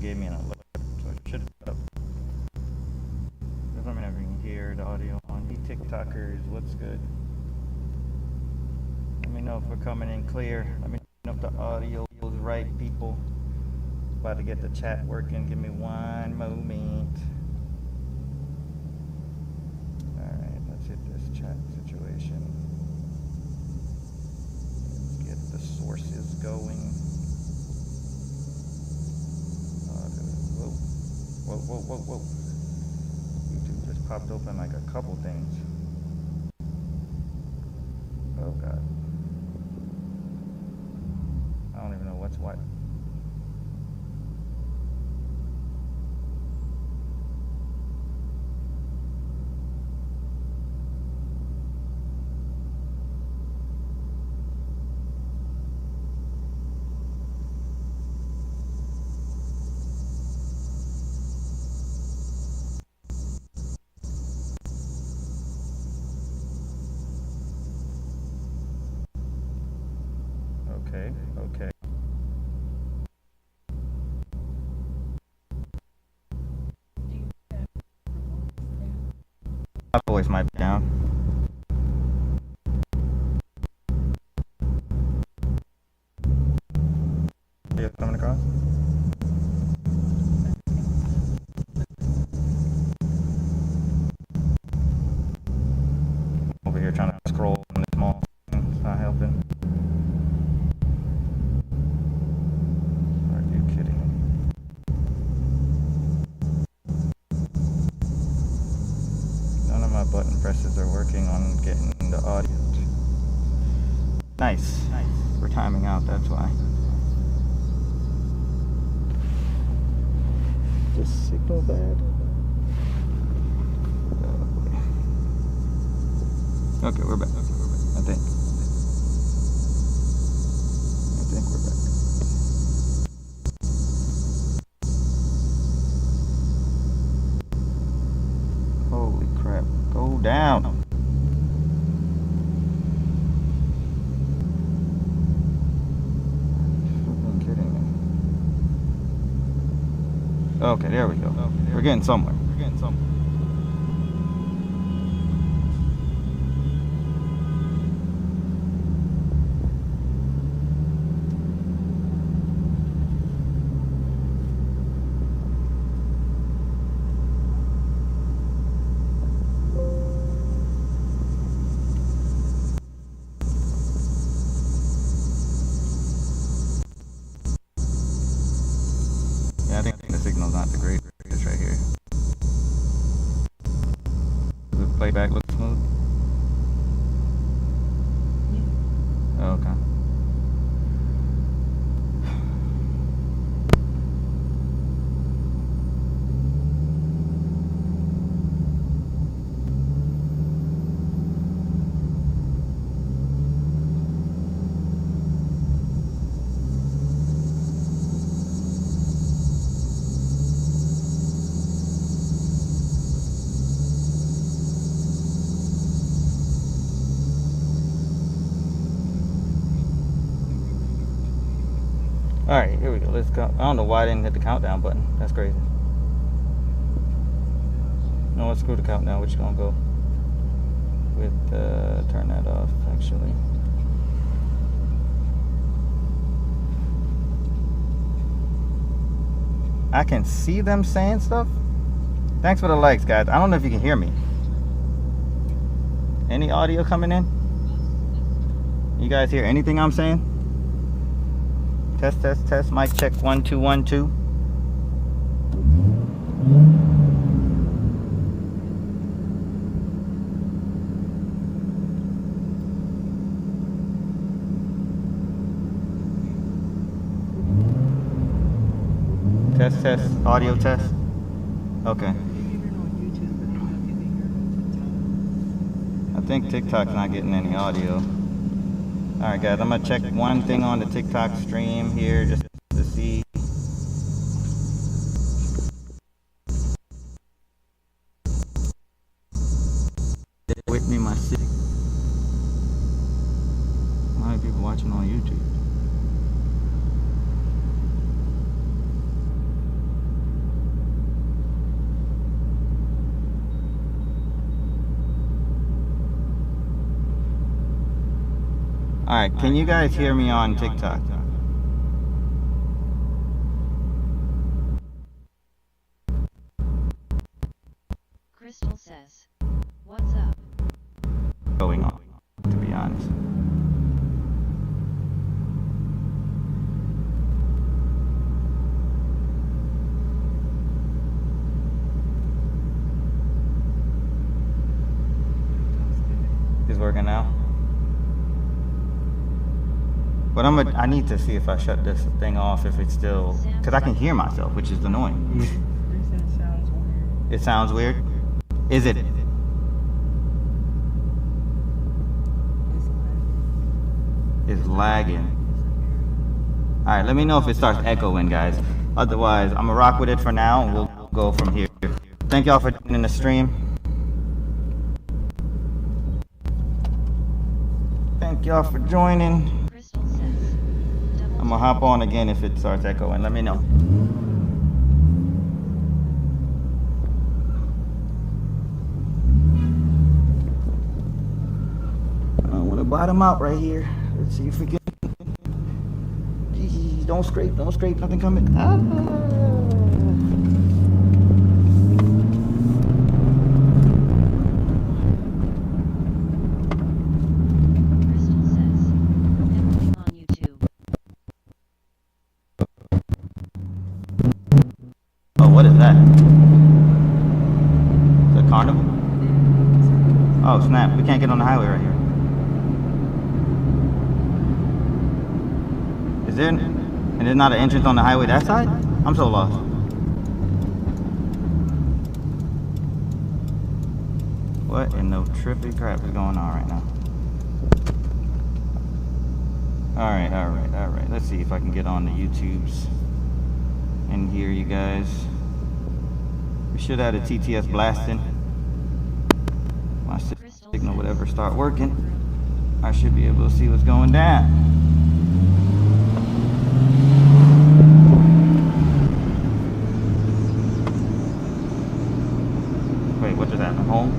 gave me an alert, so it should have. Let me know if you can hear the audio on. Hey TikTokers, what's good? Let me know if we're coming in clear. Let me know if the audio is right, people. About to get the chat working. Give me one moment. Alright, let's hit this chat situation. Let's get the sources going. Whoa. YouTube just popped open like a couple things. Oh God. I don't even know what's what. Okay. My voice might be down. Are you coming across? Over here trying to scroll on the small thing. It's not helping. Are you kidding me? None of my button presses are working on getting the audio. Nice. We're timing out, that's why. Is this signal bad? Okay, we're back. I think we're back. Holy crap. Go down. Freaking kidding me. Okay, there we go. We're getting somewhere. Yeah, I think the signal's not the greatest right here. Does the playback look smooth? Yeah. Oh, okay. Alright, here we go. Let's go. I don't know why I didn't hit the countdown button. That's crazy. No, let's screw the countdown. We're just gonna go with turn that off actually. I can see them saying stuff. Thanks for the likes, guys. I don't know if you can hear me. Any audio coming in? You guys hear anything I'm saying? Test. Mic check 1 2 1 2. Test. Audio test. Okay. I think TikTok's not getting any audio. Alright guys, I'm gonna check one thing on the TikTok stream here just to see. With me, my city. How many people watching on YouTube? Alright, can you guys hear me on TikTok? Crystal says, "What's up?" Going on, to be honest. Is working now? But I need to see if I shut this thing off, if it's still, because I can hear myself, which is annoying. It sounds weird. Is it? It's lagging. Alright, let me know if it starts echoing, guys. Otherwise, I'm gonna rock with it for now, and we'll go from here. Thank y'all for joining the stream. Thank y'all for joining. I'm gonna hop on again if it starts echoing. Let me know. I want to bottom out right here. Let's see if we can. Jeez, don't scrape, nothing coming. What is that? Is it a carnival? Oh snap, we can't get on the highway right here. Is there, and there's not an entrance on the highway that side? I'm so lost. What in the trippy crap is going on right now? Alright. Let's see if I can get on the YouTubes and hear you guys. We should have a TTS blasting. My signal would ever start working, I should be able to see what's going down. Wait, what just happened? Home?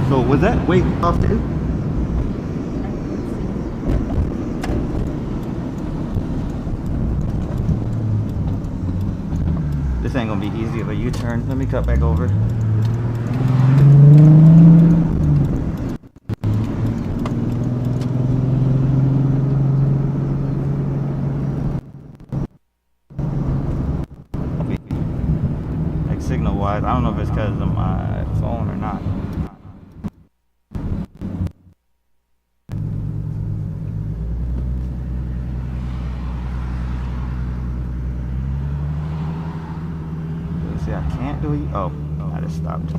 So was that way off the... This ain't gonna be easy of a U-turn. Let me cut back over. Like signal wise, I don't know if it's because of my phone or not. See, I can't do it. Oh, I just stopped.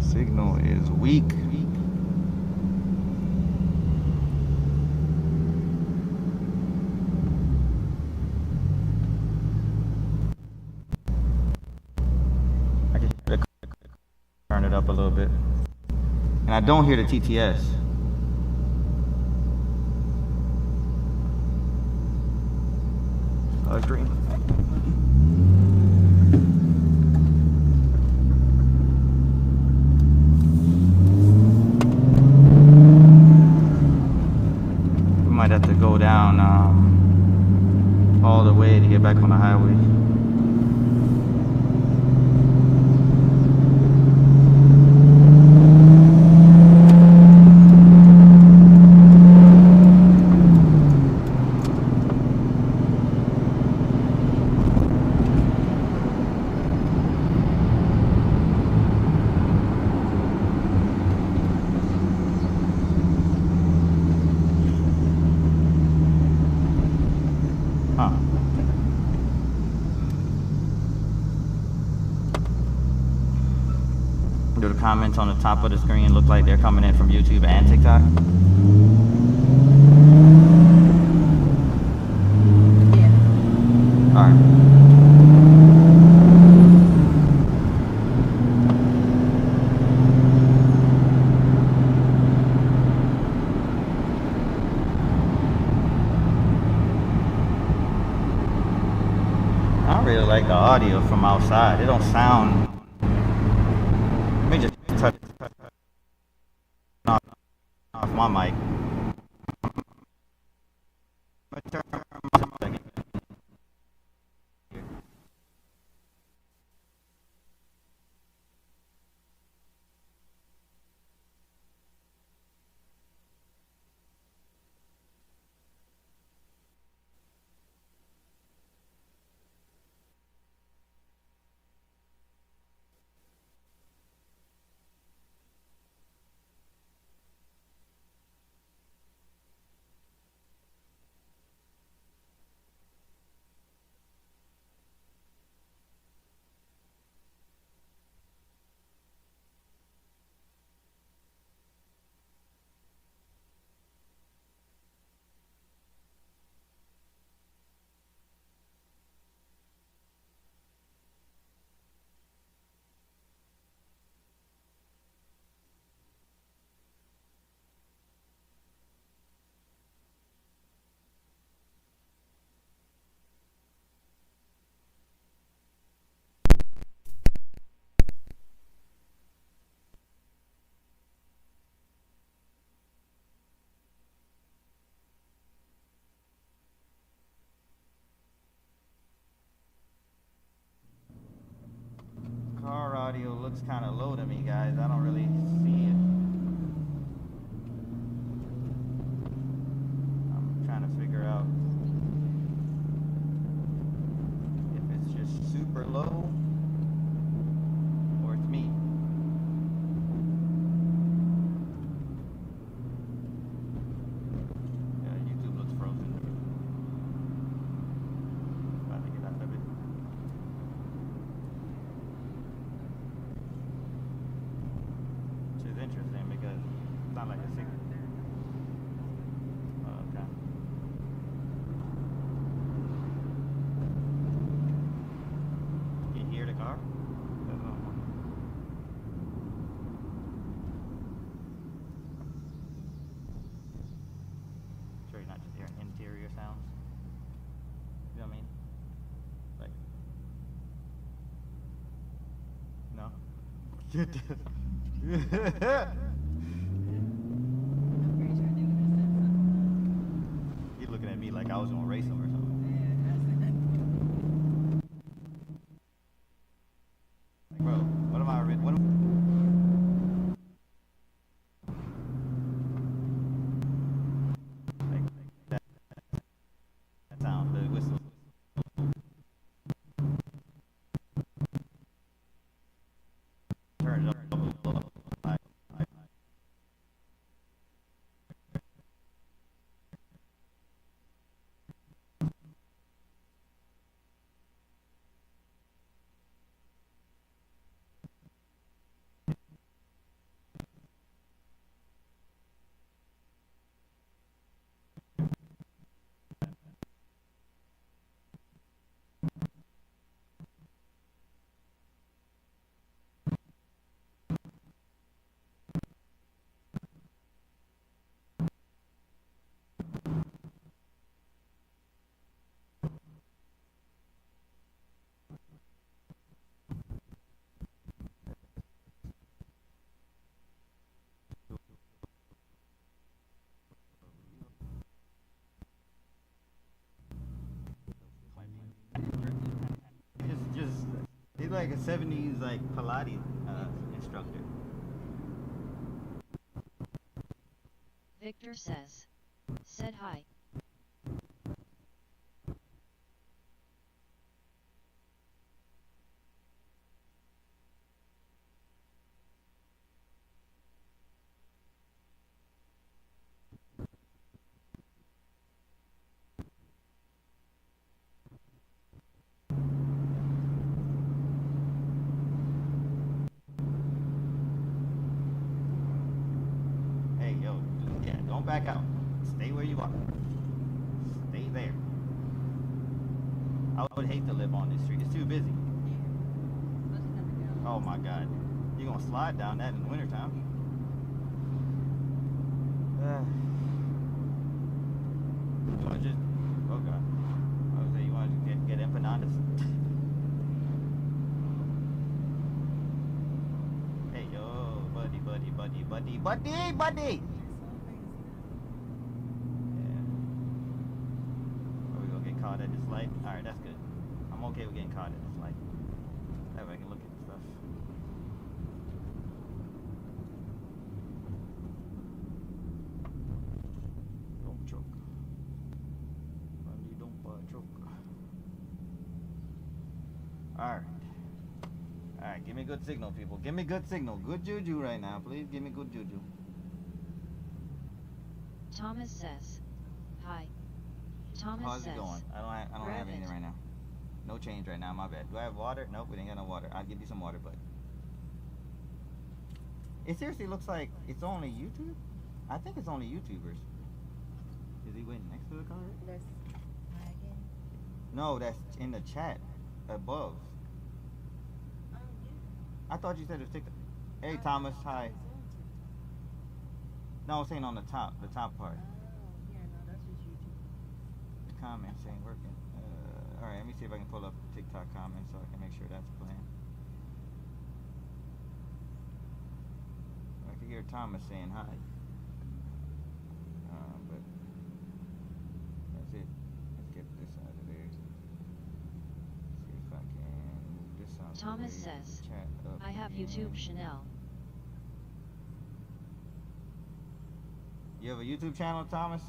Signal is weak. I can turn it up a little bit. And I don't hear the TTS. Green. We might have to go down all the way to get back on the highway. Do the comments on the top of the screen look like they're coming in from YouTube and TikTok? Yeah. Alright. from outside. It don't sound. Let me just touch off my mic. Turn my car audio looks kind of low to me, guys. I don't really see it. I'm trying to figure out if it's just super low or it's me. Yeah, YouTube looks frozen. About to get out of it. Which is interesting because it's not like a secret. Oh, okay. You hear the car? That's what I'm wondering. Sure you're not just hearing interior sounds? You know what I mean? Like, no? You're looking at me like I was gonna race him or something. Like, bro, what am I? What am like that sound? The whistle. Turn it up a little. Just he's like a 70s like Pilates instructor. Victor said hi. Hey, yo, yeah, don't back out. Stay where you are. Stay there. I would hate to live on this street. It's too busy. Oh my God. You're gonna slide down that in the wintertime. You wanna just, oh God. I was say you wanna get empanadas. buddy, buddy, buddy. Are we gonna get caught at this light? Alright, that's good. I'm okay with getting caught at this light. That way I can look at the stuff. Don't choke. Buddy, don't choke. Alright. Alright, give me good signal, people. Give me good signal. Good juju right now, please. Give me good juju. Thomas says, hi. Thomas How's says, it going? I don't have anything right now. No change right now, my bad. Do I have water? Nope, we ain't got no water. I'll give you some water, but it seriously looks like it's only YouTube? I think it's only YouTubers. Is he waiting next to the car? That's again. No, that's in the chat above. Oh, yeah. I thought you said it was TikTok. Hey, Thomas, hi. No, I'm saying on the top part. Oh, yeah, no, that's just YouTube. The comments ain't working. Alright, let me see if I can pull up TikTok comments so I can make sure that's playing. I can hear Thomas saying hi. But that's it. Let's get this out of there. See if I can move this out. Thomas says, Chat up I have again. YouTube Chanel. You have a YouTube channel, Thomas?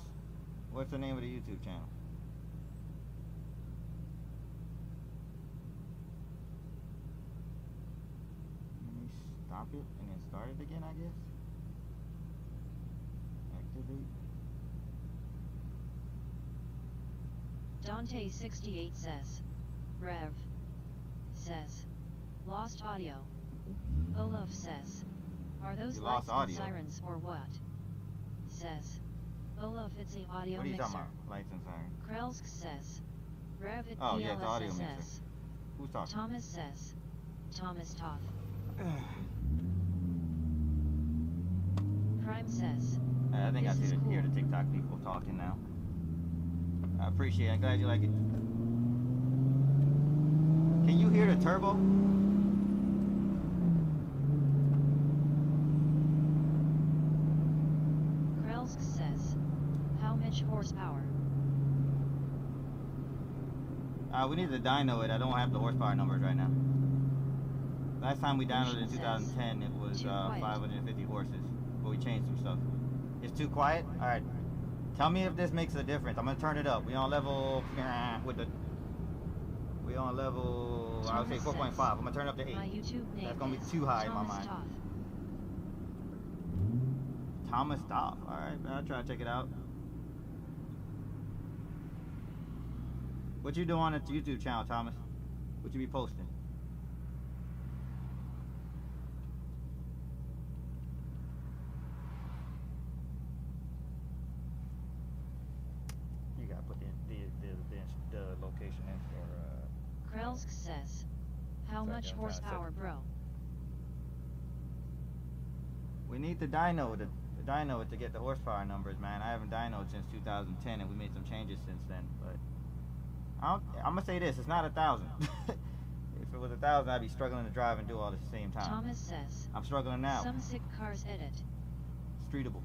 What's the name of the YouTube channel? Let me stop it and then start it again, I guess. Activate. Dante68 says, Rev. Says, lost audio. Olaf says, are those You lights lost and audio. sirens or what? Says, Olaf, it's a audio What are you mixer. talking about? Lights and sirens. Krelsk says, Rev it Oh, yeah, it's audio PLSS. mixer. Who's talking? Thomas says, Thomas Toth. Prime says, I think I this see is the, cool. hear the TikTok people talking now. I appreciate it. I'm glad you like it. Can you hear the turbo? Krelsk says, how much horsepower? We need to dyno it. I don't have the horsepower numbers right now. Last time we downloaded in Says, 2010, it was too quiet. 550 horses. But we changed some stuff. It's too quiet? Alright. Tell me if this makes a difference. I'm going to turn it up. We on level... with the... We on level... I would say Thomas 4.5. says, I'm going to turn it up to 8. My YouTube name That's going to be is too high Thomas in my mind. Thomas Toth. Alright, I'll try to check it out. What you doing on the YouTube channel, Thomas? What you be posting? You gotta put the location in for Krelsk says, how Sorry, much I'm trying to horsepower, set- bro? We need to dyno it to get the horsepower numbers, man. I haven't dynoed since 2010, and we made some changes since then. But I'm gonna say this: it's not 1,000. If it was 1,000, I'd be struggling to drive and do all this at the same time. Thomas says, I'm struggling now. some sick cars edit. Streetable.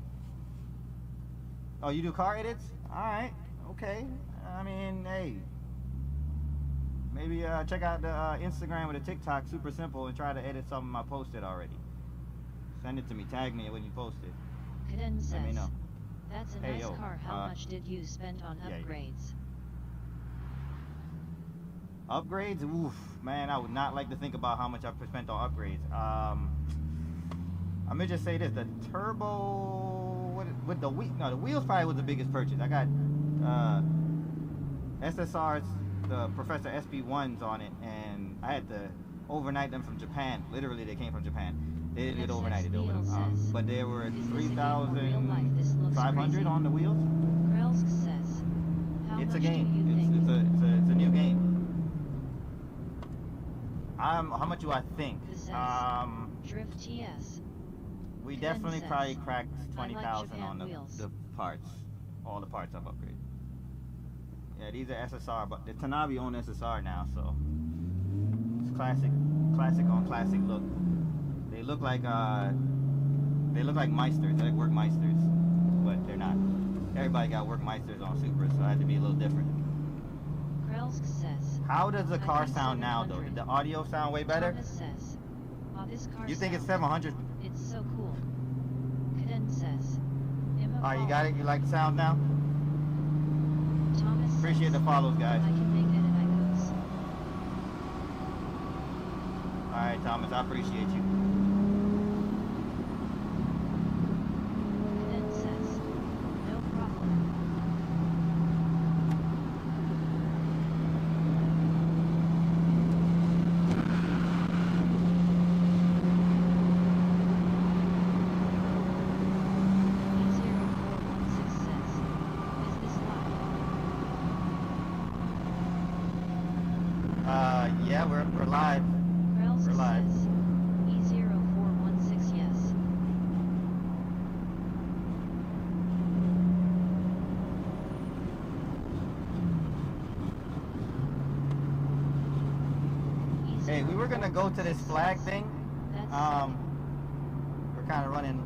Oh, you do car edits? All right, okay. I mean, hey, maybe check out the Instagram or the TikTok, super simple, and try to edit something I posted already. Send it to me. Tag me when you post it. Kaden says, Let me know. that's a Hey, nice yo, car. How much did you spend on yeah, yeah. upgrades? Upgrades? Oof, man, I would not like to think about how much I've spent on upgrades. I'm gonna just say this: the turbo with the wheel. No, the wheels probably was the biggest purchase. I got SSRs, the Professor SB1s on it, and I had to overnight them from Japan. Literally, they came from Japan. They didn't get overnighted over them. But they were Is this a game or real life? This looks 3,500 crazy. on the wheels. Krelsk says, how It's a much game. do you think? It's a new game. How much do I think? This says, Drift TS. We Ken definitely says, probably cracked I like 20,000 Japan on wheels. the parts. All the parts I've upgraded. Yeah, these are SSR, but the Tanabe own SSR now, so it's classic on classic look. They look like They look like Meisters. They like work Meisters, but they're not. Everybody got work Meisters on Supra, so I had to be a little different. Krelsk says. How does the I car think sound now, though? 700. Did the audio sound way better? Thomas says. Oh, this car You think it's sounds- 700? It's so cool. Caden says. Alright, you got it? You like the sound now? Thomas Appreciate says, the follows, guys. I can make edit icons. Alright, Thomas, I appreciate you. Caden says. No problem. E0416 says. Is this live? Yeah, we're live. Krelsk We're live. says. E0416 yes. Hey, we were gonna go to this flag thing. That's We're kind of running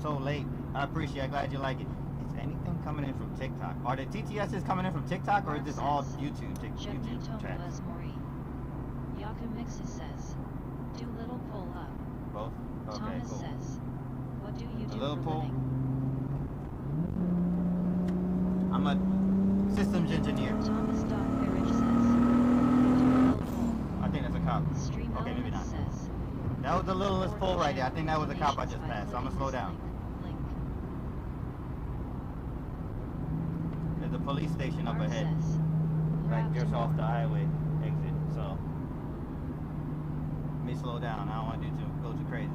so late. I appreciate it. Glad you like it. Is anything coming in from TikTok? Are the TTSs coming in from TikTok, or is this all YouTube? YouTube tracks? Tomas Mori. Yakumixis says. Do little pull up. Both. Okay, Thomas cool. says. What do you do little for pull? living? I'm a systems engineer. Thomas.Parrish says. Do little pull. I think that's a cop. Stream Okay, maybe Elements not. says. That was the littlest pull right there. I think that was a cop I just Explanations by passed. So I'm gonna slow clicking down. this link. There's a police station up Art ahead, says. right Grab just off the tomorrow. highway exit. So let me slow down. I don't want to go too crazy.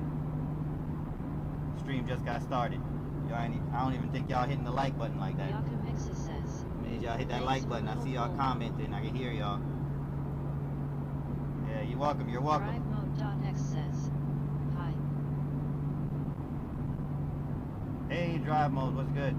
Stream just got started. Y'all ain't, I don't even think y'all hitting the like button like that. Yakumixis says. Made y'all hit that like button. I see y'all commenting. I can hear y'all. Yeah, you're welcome. You're welcome. DriveMode.x says. Hi. Hey, drive mode. What's good?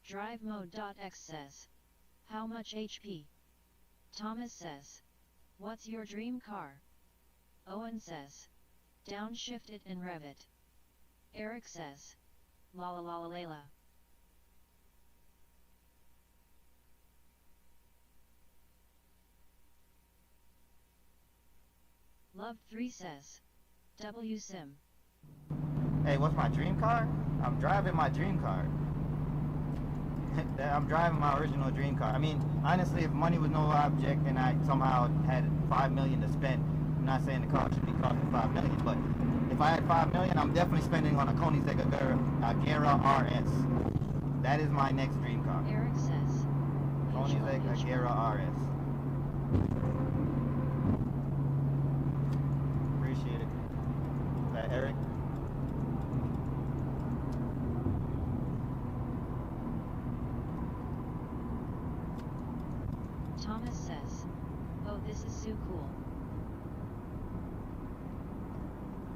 DriveMode.x says. How much HP? Thomas says. What's your dream car? Owen says. Downshift it and rev it. Eric says. La la la la layla. Loved3 says. WSim. Hey, what's my dream car? I'm driving my dream car. I'm driving my original dream car. I mean, honestly, if money was no object and I somehow had $5 million to spend, I'm not saying the car should be costing $5 million, but if I had $5 million, I'm definitely spending on a Koenigsegg Agera RS. That is my next dream car. Eric says. Koenigsegg Agera RS. Appreciate it. Is that Eric? Thomas says. Oh, this is so cool.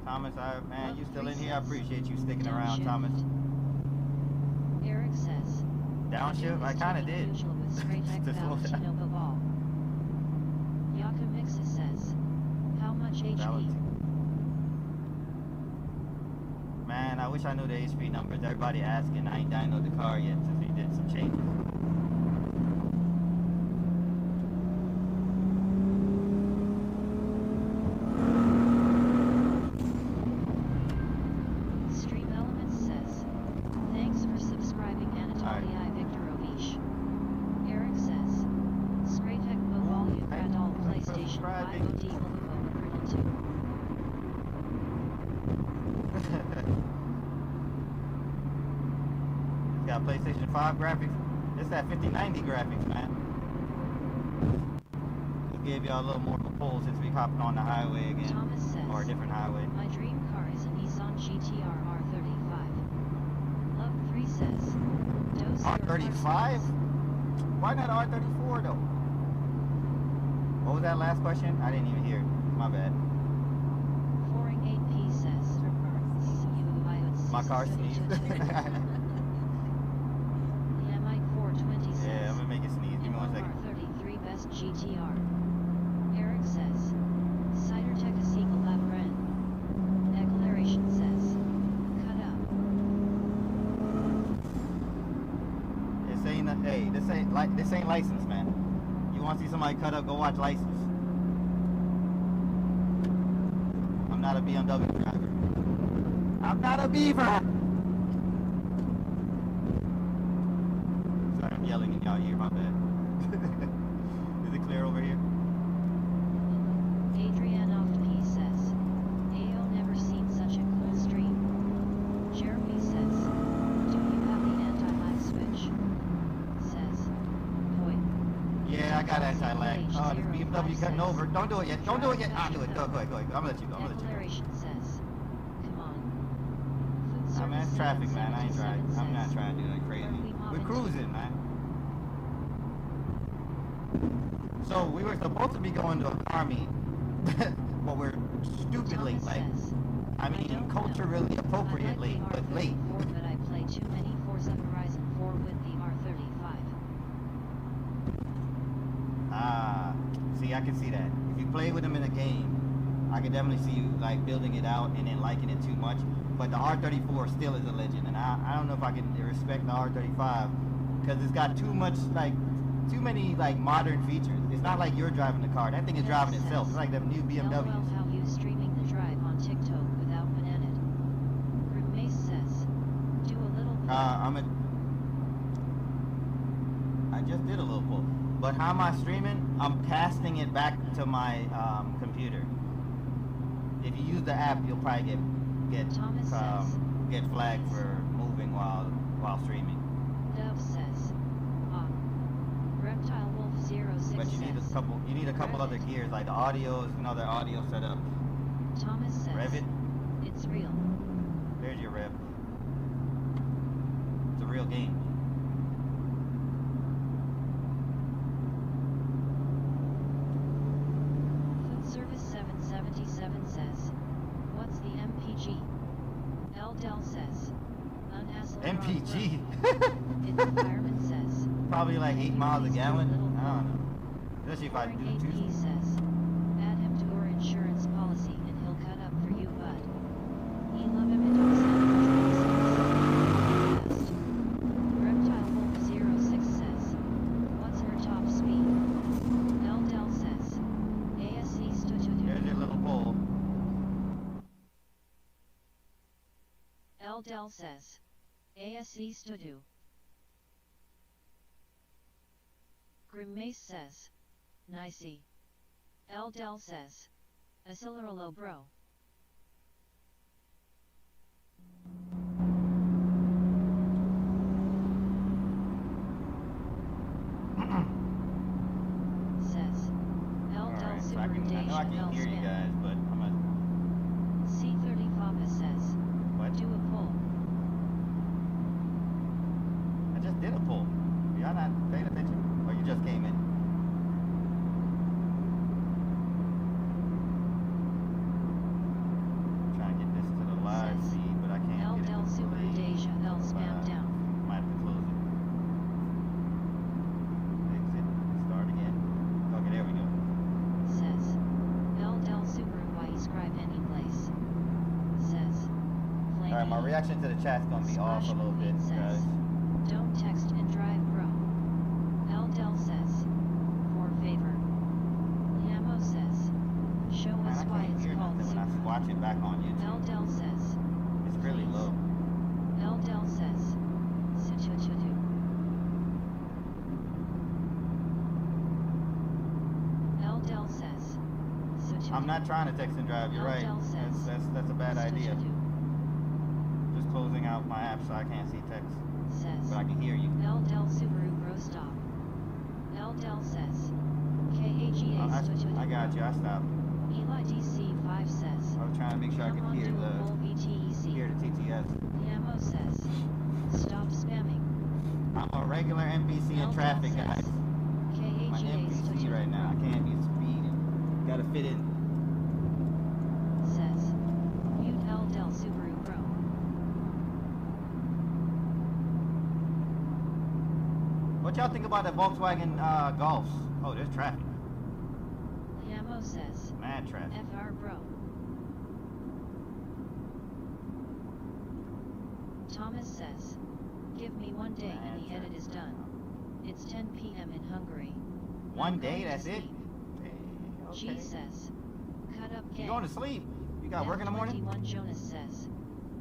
Thomas, man, you still in here? I Love appreciate you sticking around, Thomas. Eric says. Downshift? I kind of did. Usual with straight heck To slow valve to down. Nova Ball. Yakumixis says. How much HP? Man, I wish I knew the HP numbers. Everybody asking. I ain't dynoed the car yet since we did some changes. Stream Elements says. Thanks for subscribing Anatoly Viktorovich. Eric says. Straight heck Bobal you Thanks got all for PlayStation subscribing. 5 OD Volvo 2. It's got PlayStation 5 graphics. It's that 5090 graphics, man. Just gave y'all a little more of a pull since we hopped on the highway again. Thomas says. Or a different highway. My dream car is a Nissan GTR R35. Love3 says. Dose your R35? Why not R34 though? What was that last question? I didn't even hear it. My bad. 4ing8P says. My car sneezed. This ain't license, man. You want to see somebody cut up? Go watch License. I'm not a BMW driver. I'm not a beaver. Sorry, I'm yelling in y'all ear. My bad. Is it clear over here? Adrianoff P says, Ayo never seen such a cool stream. Jeremy says, do you have the anti-lag switch? Says, boy. Yeah, I got anti-lag. Oh, this BMW cutting over. Don't do it yet. Don't do it yet. I'll do it. Go ahead. I'm gonna let you go. Declaration says, come on. I mean, it's traffic, man. I ain't trying. I'm not trying to do nothing crazy. We're cruising, man. So we were supposed to be going to a car meet, but we're stupidly late. I mean, culturally appropriately, but late. But I play too many Forza Horizon 4 with the R35. Ah, see, I can see that. If you play with them in a game, I can definitely see you like building it out and then liking it too much. But the R34 still is a legend, and I don't know if I can respect the R35 because it's got too many like modern features. It's not like you're driving the car. That thing is driving itself. It's like them new BMWs. LOL, how you streaming the drive on TikTok without banana? Grim Mace says, do a little. I just did a little pull. But how am I streaming? I'm casting it back to my computer. If you use the app, you'll probably get flagged for moving while streaming. Dove says, Reptile Wolf 06 But you need a couple other gears, like the audio is another audio setup. Thomas says, Rev it. It's real. There's your rev. It's a real game. Food Service 777 says, what's the MPG? Eldel says, MPG? The fireman says, probably like 8 miles a gallon. I don't know. Especially if I do He two. says, add him to our insurance policy and he'll cut up for you, bud. He love him and Reptile Wolf 06 says, what's her top speed? Eldel says, ASE Stutudu. There's your little pole. Eldel says, ASE Studu. Grimmace says, nicey. Eldel says, Accelerolo bro. Says, Eldel So I Super know I Deja can El hear you Spam. guys, but I'm gonna. C30 Papa says, What? do a pull. I just did a pull. Y'all not paying attention? Or you just came in? Trying to get this to the live Says, feed, but I can't get it Eldel to Super play. Deja El Spam down. Might have to close it. Exit. Start again. Okay, there we go. Says, Eldel Super why scribe any place. Says, Alright, my reaction to the chat's gonna be off a little bit, guys. Don't text and drive, bro. Eldel says, for favor. Liamo says, show Man, us I why can't it's hear called nothing when I Supra. watch it back on YouTube. Eldel says, It's really low. Eldel says, Situtudu. Eldel says, Situtudu. I'm not trying to text and drive, you're right. Eldel says, That's a bad idea. Situtudu. Just closing out my app so I can't see text. Says, But I can hear you. Eldel Subaru Bro Stop. Eldel says, KAGA Situtudu. I got you, I stopped. Eli DC5 says, I was trying to make sure I come could on hear do a full the VTEC. TTS. Liamo says, stop spamming. I'm a regular NPC in traffic, guys. My KAGA NPC Situtudu right now. I can't be speeding. Gotta fit in. says, mute Eldel Subaru Pro. What y'all think about the Volkswagen Golfs? Oh, there's traffic. Liamo says, Mad traffic. FR Bro. Thomas says, give me one day and the edit is done. It's 10 p.m. in Hungary. One I'm day, going to that's it? sleep. Hey, She okay. says. Cut up You gang. going to sleep? You got work in the morning? 21 Jonas says.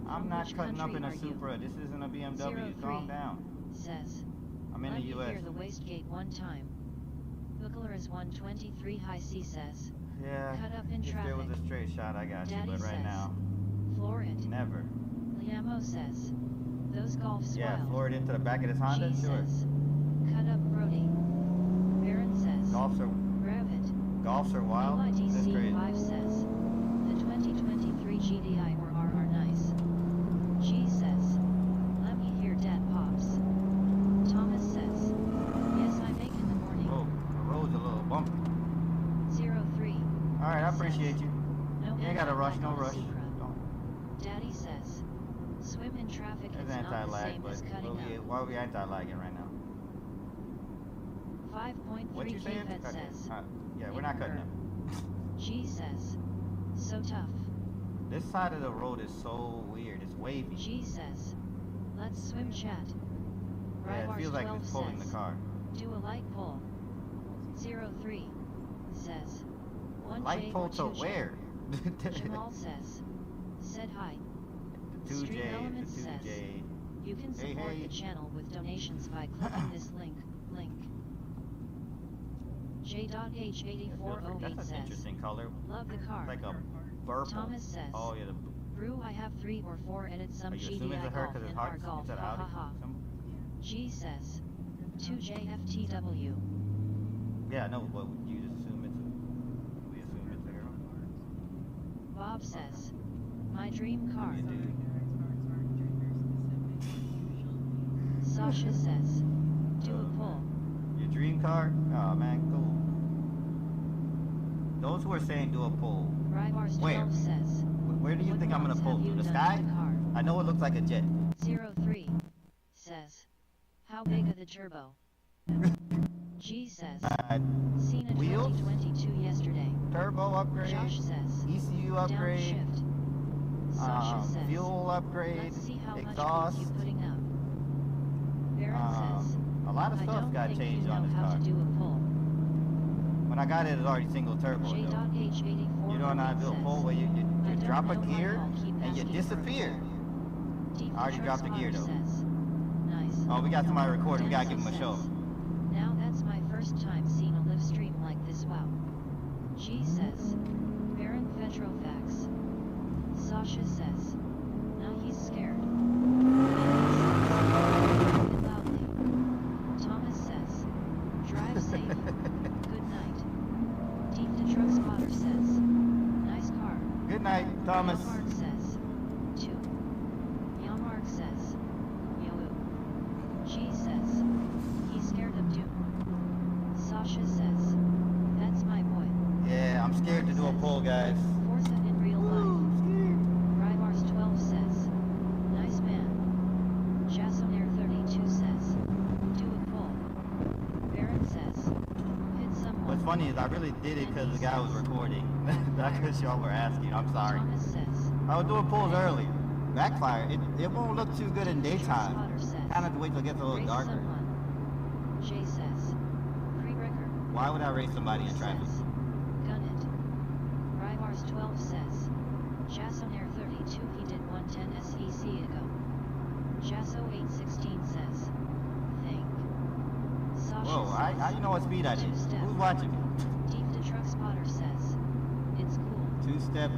I'm From not which cutting up country in a are you? Supra. This isn't a BMW. 03 Calm down. Says. I'm in Let the me US. hear the wastegate one time. Buckler is 123 high C says. Yeah. Cut up in If there was traffic. a straight shot, I got you. Daddy But right says. now, Floor it. never. Liamo says. Those golfs Yeah, wild. floor it into the back of this Honda? She Sure. says. Cut up Brody. Baron says. Golfs are wild? That's UITC crazy. 5 says. The 2023 GDI or R are nice. G says. Let me hear Dad Pops. Thomas says. Yes, I make in the morning. Oh, the road's a little bumpy. 03. Alright, I appreciate you. No You ain't gotta rush, no anti-lag on a rush. Supra. Don't. Daddy says. Swim in traffic It's is not the anti-lag, same but as cutting up. why are we anti-lagging right now? 5.3 What you saying? KFED Okay. says. Yeah, we're not cutting up. G says. So tough. This side of the road is so weird. It's wavy. G says. Let's swim chat. Yeah, it Rybars feels like 12 it's pulling says. the car. Do a light pull. 03 says. One Light J pull or to two J. where? Jamal says. Said hi. The 2J, Stream Elements the 2J. says. You can Hey, support hey. the channel with donations by clicking this link. J.H8408 That's an says. interesting color. Love the car. Like a purple. Thomas says. Oh, yeah. Brew, I have 3 or 4 edits some Are you assuming it's a GDI her golf because it's and hard? R golf. It's an Ha Audi? ha ha. Some- G says. 2JFTW. Yeah, no, but you just assume it's a... We assume it's a girl. Bob says. My dream car. You do. Sasha says. Do a pull. Your dream car? Oh, man, cool. Those who are saying do a pull, Rybars Where? 12 says. where do you What think I'm gonna mods pull have through? you The done sky? to the car? I know it looks like a jet. 03 says. How big are the turbo? G says. Seen a Wheels? 2022 yesterday. Turbo upgrade. Josh says. ECU upgrade. Downshift. Sasha says. Fuel upgrade. Let's see how Exhaust. much beats you putting up. Baron says. A lot of I stuff don't got think changed you know on this how car. to do a pull. When I got it, it was already single turbo. though. J.H84 You don't know how to do a pull where you I don't drop a know why gear y'all keep and you asking for a disappear. pull. Deep I already Truck dropped the gear, Spotter though. says. Nice. Oh, we got somebody recording. We gotta give Denso him a show. says. Now that's my first time seeing a live stream like this. Wow. G says. Baron Petrofax. Sasha says. Nah, he's scared. Loudly. Thomas says. Drive safe. Good night. Deep the Truck Spotter says. Nice car. Good night, Thomas. Yamark says. 2. Yamark says. Yo. G says. He's scared of Doom. Sasha says. That's my boy. Yeah, I'm scared to do a pull, guys. Forza in real life. Ooh, Rybars 12 says. Nice man. Jassonair 32 says. Do a pull. Baron says. Hit someone. What's funny is I really did it because the guy was recording. Not because y'all were asking. I'm sorry. Thomas says. I was doing pulls earlier. Backfire. It won't look too good in Truck daytime. Spotter says. Kind of have to wait till it gets a little Race darker. someone. Jay says. Pre-wrecker. Why would I race somebody in traffic? Says. Gun it. Rybars 12 says. Jassonair 32 he did 110 SEC ago. Jasso 816 says. Think. Sasha Whoa, says. I you know what speed I did. Two-step. Who's watching me? Deep the Truck Spotter says. It's cool. Two-step.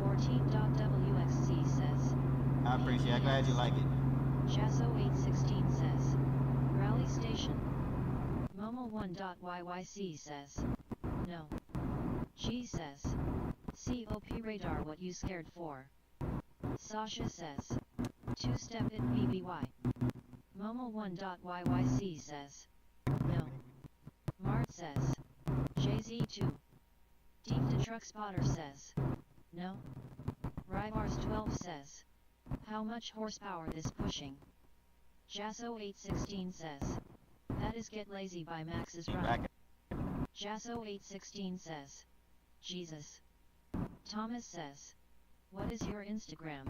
14.WXC says. I appreciate it. I'm glad you like it. Jasso 816 says. Rally Station. Momo1.YYC says. No. G says. COP radar what you scared for. Sasha says. Two-step it BBY. Momo1.YYC says. No. Mart says. JZ2. Deep the Truck Spotter says. No. Rybars 12 says. How much horsepower this pushing? Jasso 816 says. That is Get Lazy by Max's Run. Back. Jasso 816 says. Jesus. Thomas says. What is your Instagram?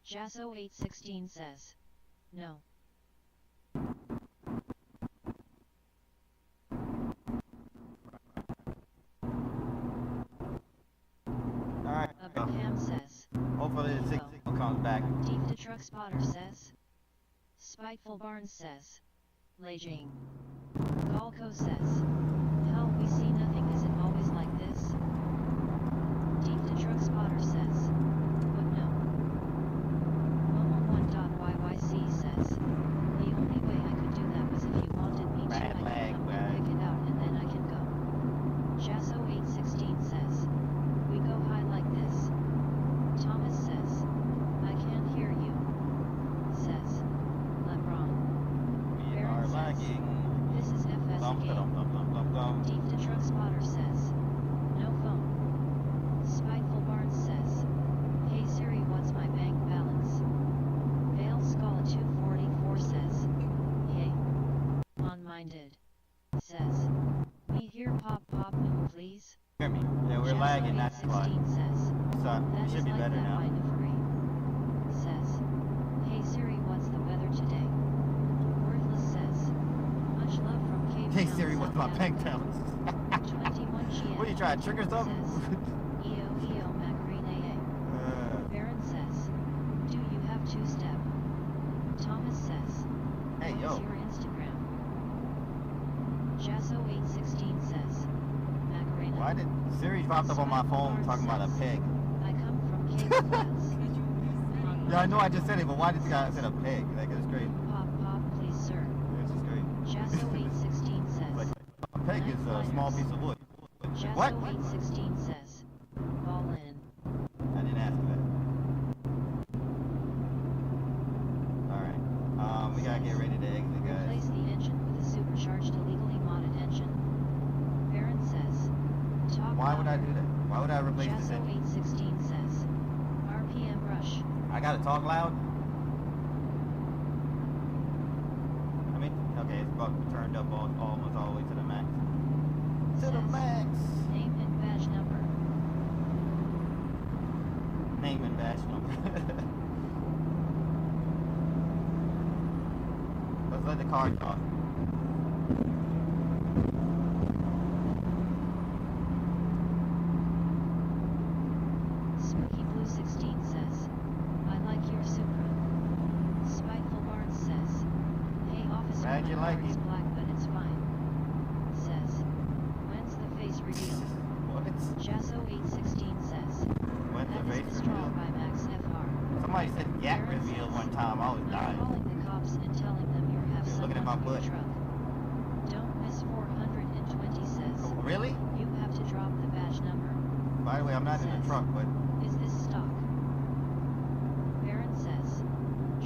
Jasso816 says, no. Alright. Abraham says, Hopefully the signal comes back. Deep the truck spotter says. Spiteful Barnes says. Leijing. Galco says. Hell, we see nothing. Is it always like this? Deep the truck spotter says. What no? Momo1.yyc says. The only way I could do that was if you wanted me to. I can come and pick it out and then I can go. Jasso816 says. We go high like this. Thomas says. I can't hear you. Says. LeBron. We are lagging. This is FS again. Deep the truck spotter says. No phone. Spiteful Barnes says. Hey Siri, what's my bank balance? Vale Scala 244 says. Hey. Unminded. Says. Me here pop boom please. Hear me? Yeah, we're lagging, that's why. Says. So, That it is should be like better that now. by Nefari. Says. Hey Siri, what's the weather today? Worthless says. Much love from Cape Hey Town, Siri, what's my South bank Africa. balance? 21 GM. What are you trying to trigger something? Says. EO Magreen AA. Baron says. Do you have two-step? Thomas says. Hey, What's yo. your Instagram? Jasso816 says. Macarena. Why did Siri popped up on my phone talking about a pig? I come from Cape Flats. Did you reset? Yeah, I know I just said it, but why did this guy say a pig? Like, it's great. Pop, please, sir. It's just great. Jasso816 says. Like, a pig is a small piece of wood. What? Jasso816 says. Ball in. I didn't ask you that. Alright. We gotta get ready to exit, guys. Replace the engine with a supercharged illegally modded engine. Baron says. Talk Why would I louder. do that? Why would I replace this engine? Jasso816 says. RPM rush. I gotta talk loud? I mean, okay, it's about turned up almost all the way to the max. To the Says. max! Name and badge number. Name and badge number. Let's let the car talk. Spooky Blue 16 says. I like your Supra. Spiteful Barnes says. Hey officer, Glad you my like car is it. black but it's fine. Says. When's the face reveal? What? Jasso816 says. When's the That face is the straw reveal? by Max FR. Somebody said yak Baron reveal says, one time, I was I'm dying. calling the cops and telling them you have They're looking at someone my in your butt. truck. Don't miss 420 says. Oh, really? You have to drop the badge number. By the way, I'm not in the Says. truck, but Is this stock? Baron says.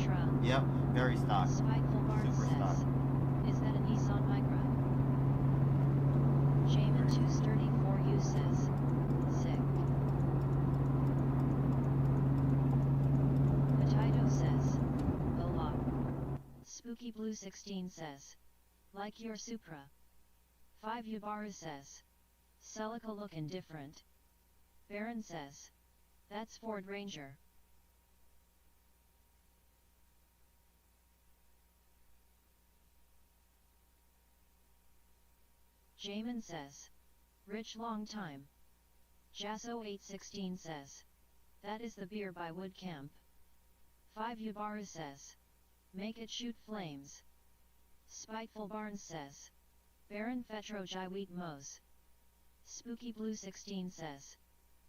Truck. yep, very stock. Spiteful Barnes Super says. stock. Is that a Nissan Micra? Jamin 234U says. Sick. Potato says. Hola. Spooky Blue 16 says. Like your Supra. 5 Yubaru says. Celica lookin' different. Baron says. That's Ford Ranger. Jamin says. Rich long time. Jasso816 says. That is the beer by Wood Camp. 5 Yubaru says. Make it shoot flames. Spiteful Barnes says. Baron Fetro Jaiweet Mose. Spooky Blue 16 says.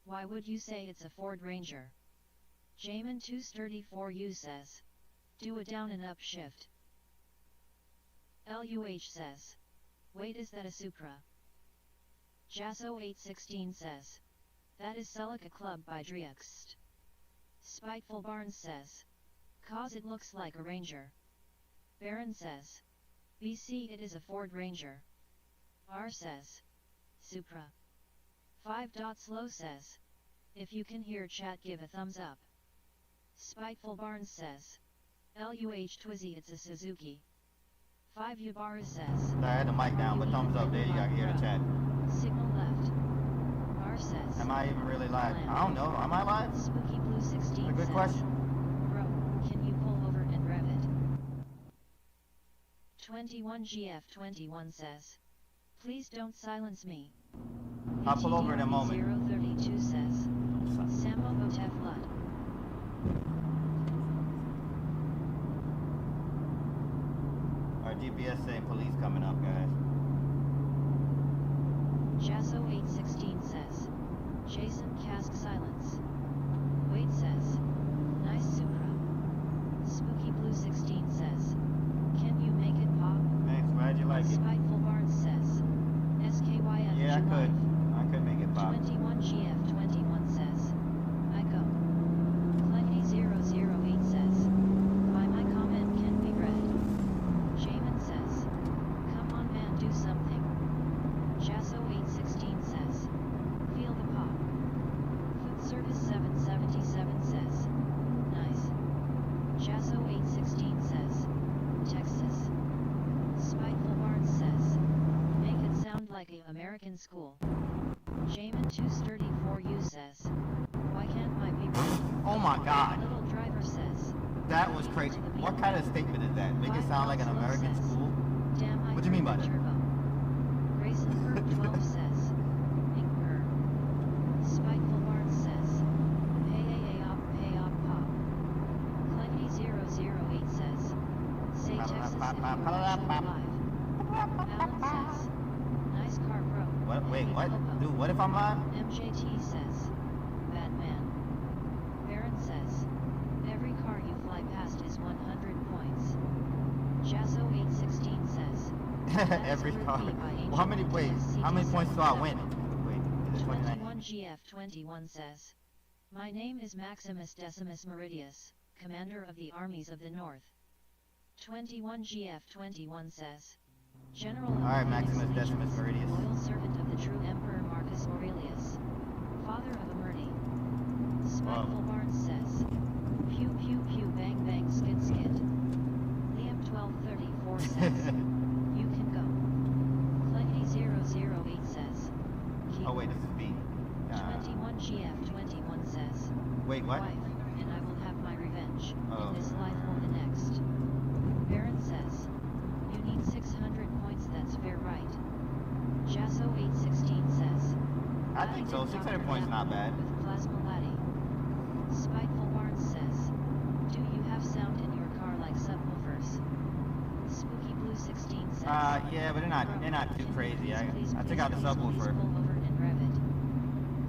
Why would you say it's a Ford Ranger? Jamin 234U says. Do a down and up shift. LUH says. Wait, is that a Supra? Jasso816 says. That is Celica Club by Driuxt. Spiteful Barnes says. Cause it looks like a Ranger. Baron says. BC, it is a Ford Ranger. R says. Supra. 5.slow says. If you can hear chat, give a thumbs up. Spiteful Barnes says. LUH Twizzy, it's a Suzuki. 5 Yubaru says. I had the mic down, but thumbs up there, you gotta hear the chat. Signal left. R says. Am I even really live? I don't know, am I live? Spooky Blue 16 That's a good says. question. Bro. Can you pull over and rev it? 21GF21 says. Please don't silence me. I'll pull over in a moment. 032 says. Samo Boteflud. Our GPS saying police coming up, guys. Jasso 816 says. Jason Cask silence. Wait says. Nice Supra. Spooky Blue 16 says. Can you make it pop? Thanks, glad you like it. Spiteful Barnes says. SKYF Yeah, I July. could make it pop. 21GF21 says. I go. Plenty008 says. Why my comment can be read. Jamin says. Come on man, do something. Jasso 816 says. Feel the pop. Food Service 777 says. Nice. Jasso 816 says. Texas. Spiteful Barnes says. Make it sound like a American school. Jamin 234U says. Why can't my be read? Oh my God. Little driver says. That was crazy. What kind of statement is that? Make it sound like an American school? Damn, I What do you mean by that? turbo. Grayson Herb 12 says. Inker. Spiteful Barnes says. Pay op pop. Clenky 008 says. Say Texas if you watch live. Alan says. Nice car bro. What? Wait, what? Popo. Dude, what if I'm live? MJT says. Batman. Baron says. Every car you fly past is 100 points. Jasso 816 says. Every car. Well, how many, wait, how many points do I win? Wait, is it 29? 21GF21 says. My name is Maximus Decimus Meridius, Commander of the Armies of the North. 21GF21 says. General Alright, of Maximus Phoenix Decimus Legions, Meridius. loyal servant of the true Emperor Marcus Aurelius. Father of Emerdi. Spiteful Barnes says. Pew pew pew bang bang skid skid. Liam 1234 says. You can go. Plenty008 says. Keep Oh wait, this is B. 21GF21 says. Wait, what? Wife, and I will have my revenge, Oh. in this life or the next. Baron says. You need 600 points, that's fair, right? Jasso 816 says. I think so. 600 points not bad. With Plasma Laddie. Spiteful Barnes says. Do you have sound in your car like subwoofers? Spooky Blue 16 says. Yeah, but they're not too crazy. I took out the Please subwoofer. pull over and rev it.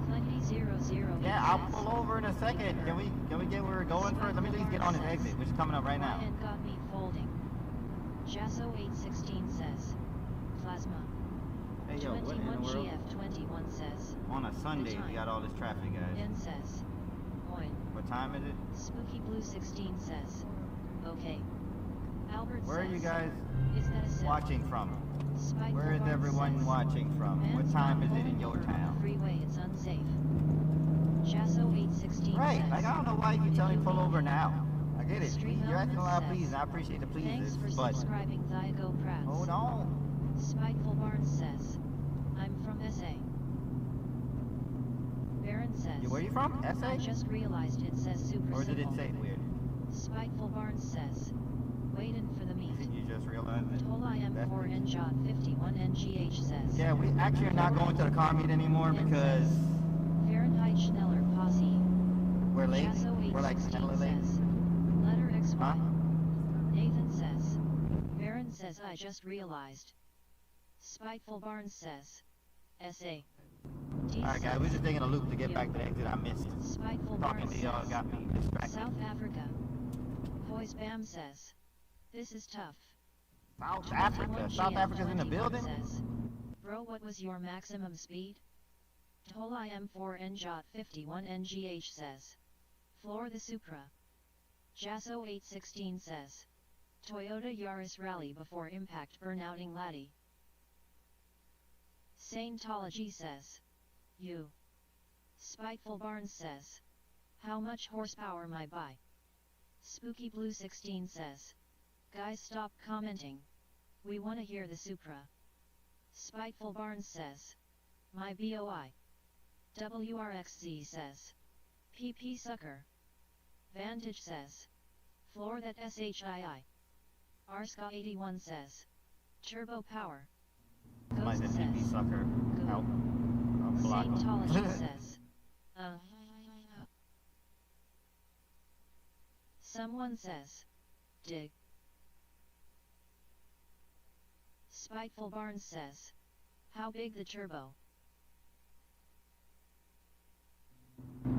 Plenty 008 Yeah, I'll says. pull over in a second. Can we get where we're going first? Let me at least get on his exit, which is coming up right now. And got me folding. Jasso 816 says. Plasma. Hey yo, what in the world? 21GF21 says. On a Sunday, we got all this traffic, guys. N says. Oin. What time is it? Spooky Blue 16 says. Okay. Albert Where are says. you guys Is that a set? watching from? Spiteful Where is Barnes everyone says. watching from? What Man's time not is it in pulling your over on the town? Freeway, it's unsafe. Jasso 816 Right, says. like I don't know why you tell me If pull you over need- now. I get it. Stream You're asking a lot of Element please, says. and I appreciate the pleases, Thanks for but subscribing, Thygo Prats. hold on. Spiteful Barnes says. I'm from SA. Baron says. Where are you from? I SA? just realized it says super Or did it simple. say weird? Spiteful Barnes says. Waitin' for the meat. Did you just realize it? Tolai That's- M4 NJOT 51 NGH says. Yeah, we actually are not going to the car meet anymore because Fahrenheit Schneller Posse. we're late. Jasso We're like 816 hella late. says. Letter XY. Huh? Nathan says. Baron says I just realized. Spiteful Barnes says. SA. D Alright guys, we're says. just taking a loop to get Yo. back to the exit I missed. Spiteful Talking Barnes to y'all says. got me distracted. South Africa. Voice Bam says. This is tough. South Africa? South Africa's in the 21 building? says. Bro, what was your maximum speed? Tolai M4 NJOT 51 NGH says. Floor the Supra. Jasso 816 says. Toyota Yaris rally before impact burnouting laddie. Saintology says. You. Spiteful Barnes says. How much horsepower my buy? Spooky Blue 16 says. Guys, stop commenting. We wanna hear the Supra. Spiteful Barnes says. My BOI. WRXZ says. PP sucker. Vantage says. Floor that SHII. Arska81 says. Turbo power. Might Ghost the TP says. sucker help block Saintology him. says. Someone says. Dig. Spiteful Barnes says. How big the turbo?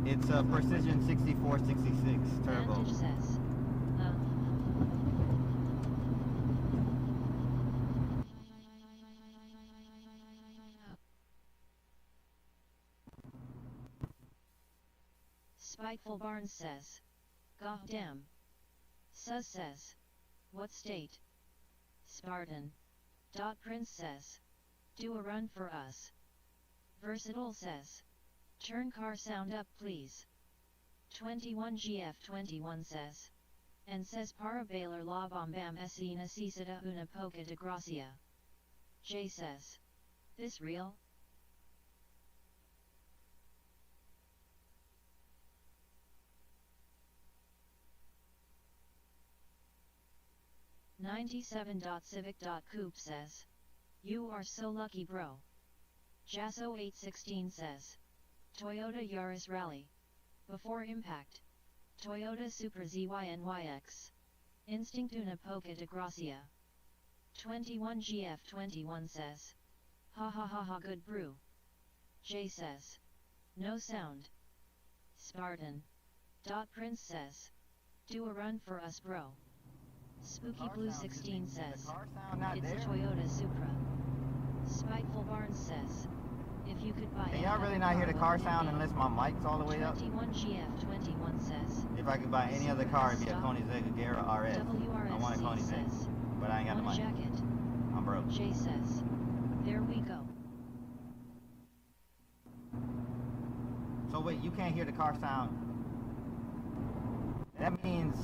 It's a Precision 6466 turbo. Vantage says. Spiteful Barnes says. Goddamn. Sus says. What state? Spartan. Prince says. Do a run for us. Versatile says. Turn car sound up please. 21GF21 says. And says para bailar la bombam si necesita una poca de gracia. J says. This real? .civic.coop says. You are so lucky bro. Jasso816 says. Toyota Yaris Rally. Before impact. Toyota Supra ZYNYX. Instinct una poca de gracia. 21GF21 says. Ha ha ha ha good brew. J says. No sound. Spartan. Prince says. Do a run for us bro. Spooky Blue 16 says. It's a Toyota Supra. Spiteful Barnes says. If you could buy. Can y'all really not hear the car sound unless my mic's all the way up? 21GF21 says. If I could buy any other car, it'd be a Koenigsegg Agera RS. I want a WRSC Koenigsegg, says. but I ain't got the One money. jacket. I'm broke. J says. There we go. So wait, you can't hear the car sound? That means...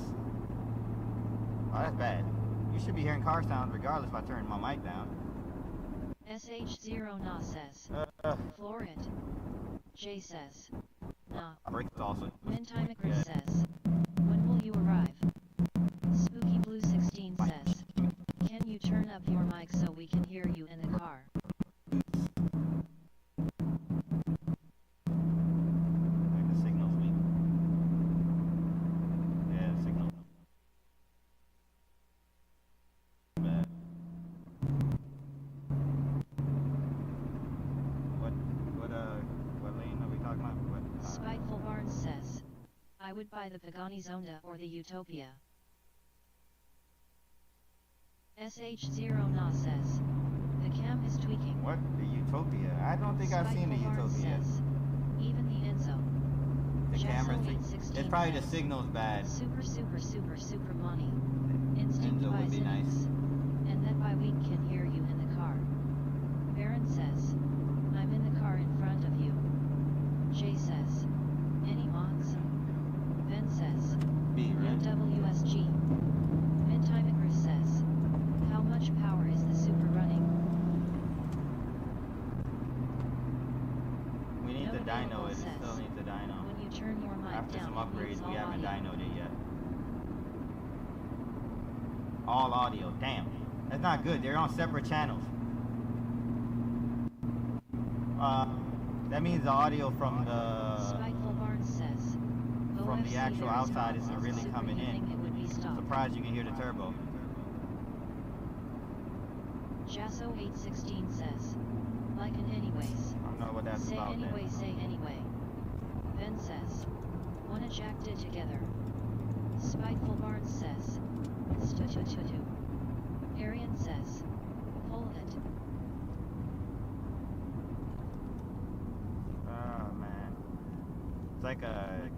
Oh, that's bad. You should be hearing car sounds regardless if I turn my mic down. SH0 Na says. Floor it. J says. Nah. Brakes also. Mintimicris says. When will you arrive? Spooky Blue 16 says. Can you turn up your mic so we can hear you in the car? Like the signal's weak. Yeah, the signal. Bad. What lane are we talking about? What, Spiteful Barnes says. I would buy the Pagani Zonda or the Utopia. SH0 Na says. The cam is tweaking. What? The Utopia? I don't think I've seen the Spiteful Barnes Utopia. says. Even the Enzo. The camera, Jasso816 it's probably the says. signal's bad. Super money. Instinct Enzo buys would be Linux. nice. And that by we can hear you in the car. Baron says. I'm in the car in front of you. Jay says. Any mods? Ben says. B, right? WSG. Mintimicris says. How much power is the Supra running? We need No the dyno, available it says. still needs the dyno. When you turn your mic After down, some it mutes upgrades, we all haven't audio. dynoed it yet. All audio, damn. That's not good, they're on separate channels. That means the audio from the Spiteful Barnes says. from the OFC actual there is outside isn't problems. really Super coming you think in. it would be I'm stopped. surprised you can hear the turbo. Jasso816 says. Like an anyways. I don't know what that's Say about anyway, then. say anyway. Ben says. Wanna jacked it together. Spiteful Barnes says. Stu. Arian says. Pull it. Oh man. It's like a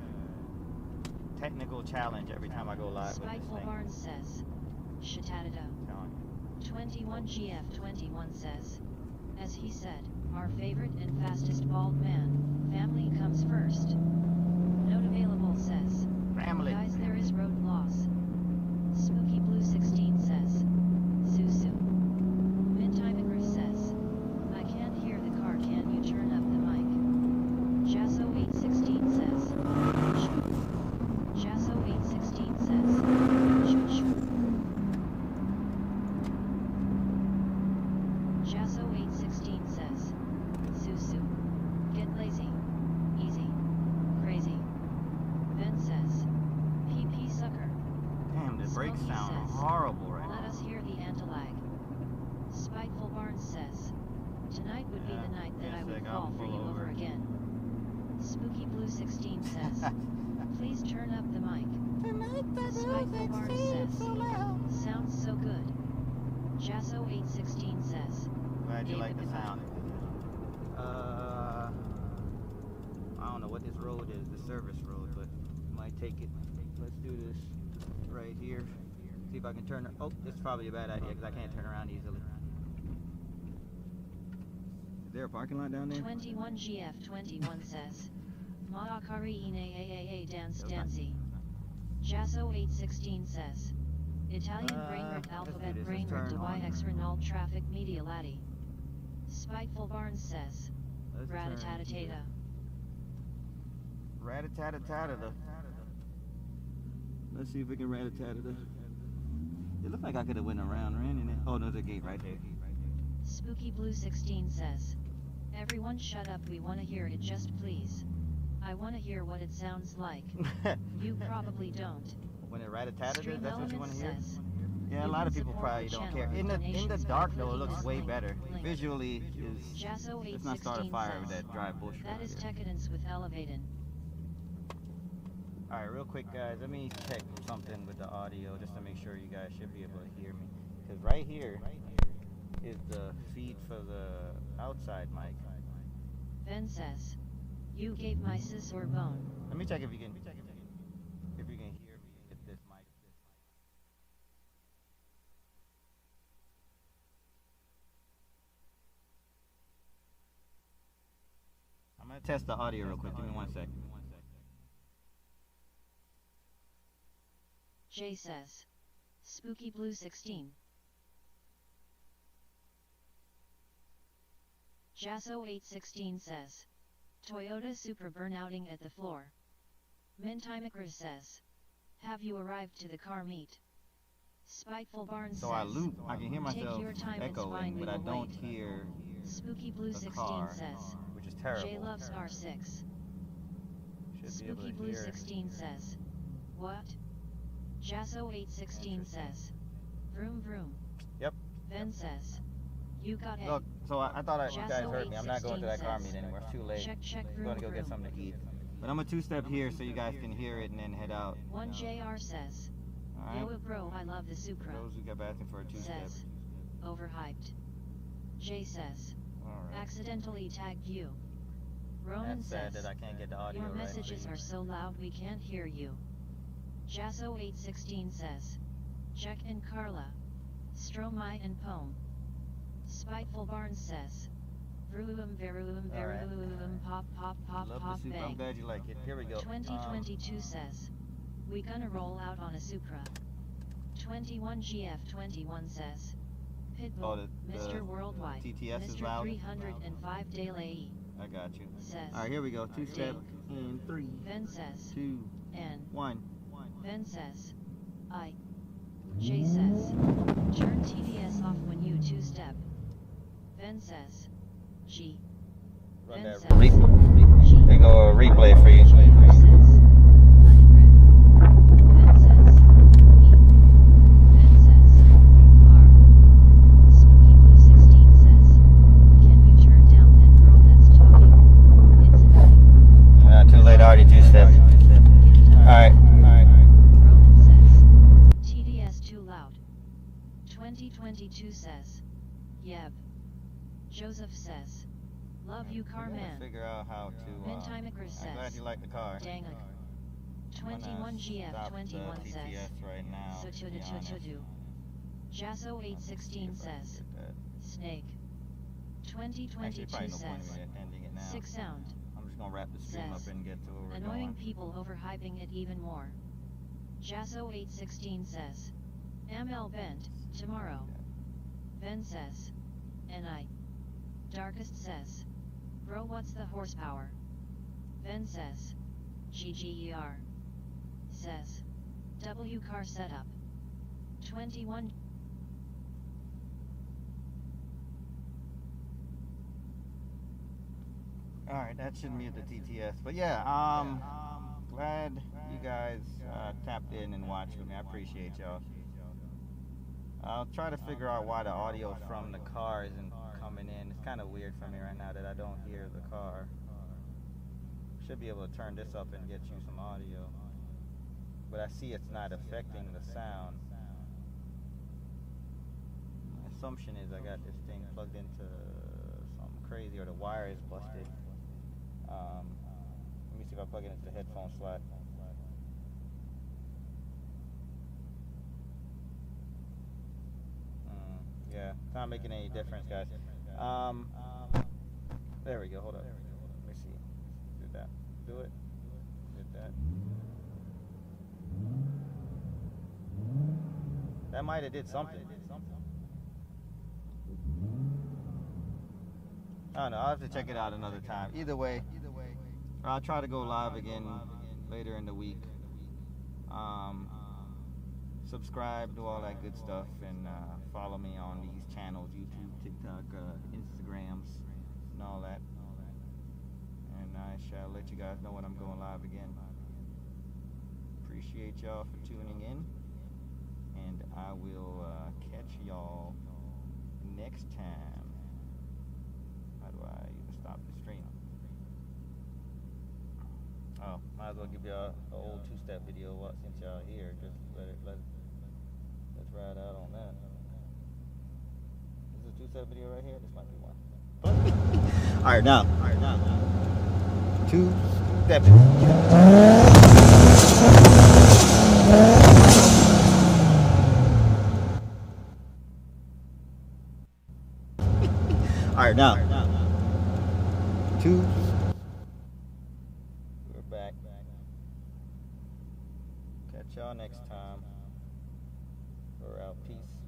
technical challenge every time I go live with this Spiteful thing. Barnes says. Shatatata. I'm telling you. 21GF21 says. As he said, our favorite and fastest bald man, family comes first. Note available says. Family. Guys, there is road loss. Spooky Blue 16 says. Susu. Mintimicris says. I can't hear the car, can you turn up the mic? Jasso816 says. Jasso816 says. would be the night that Give me a I would sec, fall I'll for pull you over over. again. Spooky Blue 16 says, please turn up the mic. Spiteful Barnes says, sounds so good. Jasso 816 says, Glad you "Hey, like the Pippa." sound. I don't know what this road is, the service road, but might take it. Let's do this right here. See if I can turn. Oh, this is probably a bad idea because I can't turn around easily. Is there a parking lot down there? 21GF21 says, Maakari ine aaa dance dancey. Jasso 816 says, Italian brainroot alphabet let's brainroot turn on. YX Renault traffic media laddie. Spiteful Barnes says, Let's turn Ratatatata. here. Rat-a-tat-a-tat-a-ta. Let's see if we can rat-a-tat-a-ta. It looked like I could have went around, ran in it. Oh, no, there's a gate right there. Spooky Blue 16 says, everyone shut up, we wanna hear it just please. I wanna hear what it sounds like. You probably don't. When it rat-a-tat-a-ta, Stream that's what you want Elements to hear? says, Yeah, a you lot can of people support probably the don't channel care. with In the donations by dark though, it clicking looks this way link. better. Link. Visually is. Jasso Let's not start a 816 fire with says, that dry bullshit. that right is there. Decadence with Elevated. Alright, real quick guys, let me check something with the audio just to make sure you guys should be able to hear me. Because right here is the feed for the outside mic. Ben says, you gave my sis or bone. Let me check if you can hear me with this mic. I'm gonna test the audio real quick. Give me 1 sec. Jay says, Spooky Blue 16. Jasso 816 says, Toyota Supra burnouting at the floor. Mintimicra says, have you arrived to the car meet? Spiteful Barnes So says, I loop. I can hear take myself your time, it's fine, echoing, we but I will don't wait. hear Spooky Blue the 16 car, says, which is terrible. Jay loves R6. Should be able Spooky to Blue hear. 16 says, what? Jasso 816 says, vroom vroom. Yep. Ben says, you got it. Look, so I thought you guys Jasso heard me. I'm not going to that car 816 meet anymore. It's too late. Check I'm going to go get something to eat. But I'm a two-step here so you guys can hear it and then head out. 1JR says, Alright? yo bro, I love the Supra. Those who got asking for a two-step. Says, overhyped. Jay says, Alright. accidentally tagged you. Roman That's sad says, that I can't get the audio your right. messages are so loud we can't hear you. Jasso 816 says, check in Carla. Stromae and Poem. Spiteful Barnes says, veruum veruum Alright. veruum pop pop pop Love pop the Supra. I'm bang. glad you like it. Here we go. 2022 says, we gonna roll out on a Supra. 21GF21 says, Pitbull, the Mr. Worldwide, TTS is Mr. loud? 305 Delay. I got you. Says, Alright, here we go. Two-step Ding. in 3, Ben says, 2, N. 1. Ben says, I. Jay says, turn TDS off when you two-step. Ben says, G. Run Ben that says, G. There go a replay for you. JR says, unagrip. Ben says, E. Ben says, R. Spooky Blue 16 says, can you turn down that girl that's talking? It's annoying. Too late, already two-step. Alright. Roman says, TDS too loud. 2022 says, Yeb. Joseph says, love you car man. Figure out how to. Mintimicra I'm glad says, you like the car. dang it. I'm gonna stop 21GF21 the says, TTS right now, so to be honest. Jasso 816 says, snake. Actually, 2022 probably no point says, in ending it now. 6 sound. I'm just gonna wrap the stream Says, up and get to where we're annoying going. people overhyping it even more. Jasso 816 says, ML bent, tomorrow. Ben says, NI. Darkest says, bro what's the horsepower? Ben says, GGER. Says, W car setup. 21. Alright, that should mute the TTS. But yeah, glad you guys tapped in and watched with me. I appreciate y'all. I'll try to figure out why the audio from the car isn't coming in. It's kind of weird for me right now that I don't hear the car. Should be able to turn this up and get you some audio, but I see it's not affecting the sound. My assumption is I got this thing plugged into something crazy, or the wire is busted. Let me see if I plug it into the headphone slot. Yeah, it's not making any difference, guys. There we go. Hold up. Let me see. Did that? Do it. Did that? That might have did something. I don't know. I'll have to check it out another time. Either way, I'll try to go live again later in the week. Subscribe, do all that good stuff, and follow me on these channels: YouTube, TikTok, Instagrams, and all that. And I shall let you guys know when I'm going live again. Appreciate y'all for tuning in, and I will catch y'all next time. How do I even stop the stream? Oh, might as well give y'all an old two-step video since y'all here. Just let's ride out on that. This is a two-step video right here. This might be one. All right, now. Two-step. All right, now. We're back. Catch y'all next time. We're out. Peace.